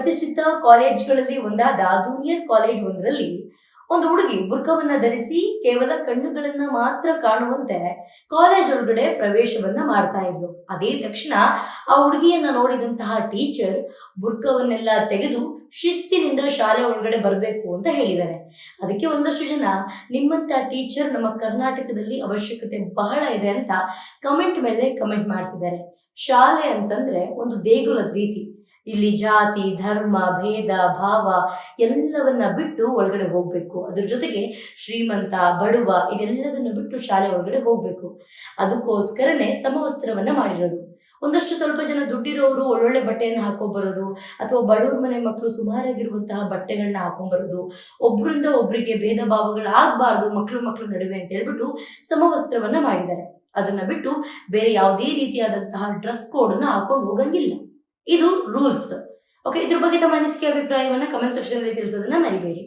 ಪ್ರತಿಷ್ಠಿತ ಕಾಲೇಜ್ಗಳಲ್ಲಿ ಒಂದಾದ junior college ಒಂದರಲ್ಲಿ ಒಂದು ಹುಡುಗಿ ಬುರ್ಕವನ್ನ ಧರಿಸಿ ಕೇವಲ ಕಣ್ಣುಗಳನ್ನ ಮಾತ್ರ ಕಾಣುವಂತೆ ಕಾಲೇಜ್ ಒಳಗಡೆ ಪ್ರವೇಶವನ್ನ ಮಾಡ್ತಾ ಇದ್ಲು. ಅದೇ ತಕ್ಷಣ ಆ ಹುಡುಗಿಯನ್ನ ನೋಡಿದಂತಹ ಟೀಚರ್ ಬುರ್ಕವನ್ನೆಲ್ಲ ತೆಗೆದು ಶಿಸ್ತಿನಿಂದ ಶಾಲೆ ಒಳಗಡೆ ಬರಬೇಕು ಅಂತ ಹೇಳಿದ್ದಾರೆ. ಅದಕ್ಕೆ ಒಂದಷ್ಟು ಜನ ನಿಮ್ಮಂತ ಟೀಚರ್ ನಮ್ಮ ಕರ್ನಾಟಕದಲ್ಲಿ ಅವಶ್ಯಕತೆ ಬಹಳ ಇದೆ ಅಂತ ಕಮೆಂಟ್ ಮೇಲೆ ಕಮೆಂಟ್ ಮಾಡ್ತಿದ್ದಾರೆ. ಶಾಲೆ ಅಂತಂದ್ರೆ ಒಂದು ದೇಗುಲದ ರೀತಿ. ಇಲ್ಲಿ ಜಾತಿ ಧರ್ಮ ಭೇದ ಭಾವ ಎಲ್ಲವನ್ನ ಬಿಟ್ಟು ಒಳಗಡೆ ಹೋಗ್ಬೇಕು. ಅದ್ರ ಜೊತೆಗೆ ಶ್ರೀಮಂತ ಬಡವ ಇದೆಲ್ಲದನ್ನ ಬಿಟ್ಟು ಶಾಲೆ ಒಳಗಡೆ ಹೋಗ್ಬೇಕು. ಅದಕ್ಕೋಸ್ಕರನೇ ಸಮವಸ್ತ್ರವನ್ನ ಮಾಡಿರೋದು. ಒಂದಷ್ಟು ಸ್ವಲ್ಪ ಜನ ದುಡ್ಡಿರೋರು ಒಳ್ಳೊಳ್ಳೆ ಬಟ್ಟೆಯನ್ನು ಹಾಕೊಂಡ್ಬರೋದು, ಅಥವಾ ಬಡವ್ರ ಮನೆ ಮಕ್ಕಳು ಸುಮಾರಾಗಿರುವಂತಹ ಬಟ್ಟೆಗಳನ್ನ ಹಾಕೊಂಡ್ಬರೋದು, ಒಬ್ರಿಂದ ಒಬ್ರಿಗೆ ಭೇದ ಭಾವಗಳಾಗಬಾರ್ದು ಮಕ್ಕಳು ನಡುವೆ ಅಂತ ಹೇಳ್ಬಿಟ್ಟು ಸಮವಸ್ತ್ರವನ್ನ ಮಾಡಿದ್ದಾರೆ. ಅದನ್ನ ಬಿಟ್ಟು ಬೇರೆ ಯಾವುದೇ ರೀತಿಯಾದಂತಹ ಡ್ರೆಸ್ ಕೋಡ್ ಅನ್ನ ಹಾಕೊಂಡು ಹೋಗಂಗಿಲ್ಲ. ಇದು ರೂಲ್ಸ್. ಓಕೆ, ಇದ್ರ ಬಗ್ಗೆ ತಮ್ಮ ಅನಿಸಿಕೆ ಅಭಿಪ್ರಾಯವನ್ನ ಕಮೆಂಟ್ ಸೆಕ್ಷನ್ ಅಲ್ಲಿ ತಿಳಿಸೋದನ್ನ ಮರಿಬೇಡಿ.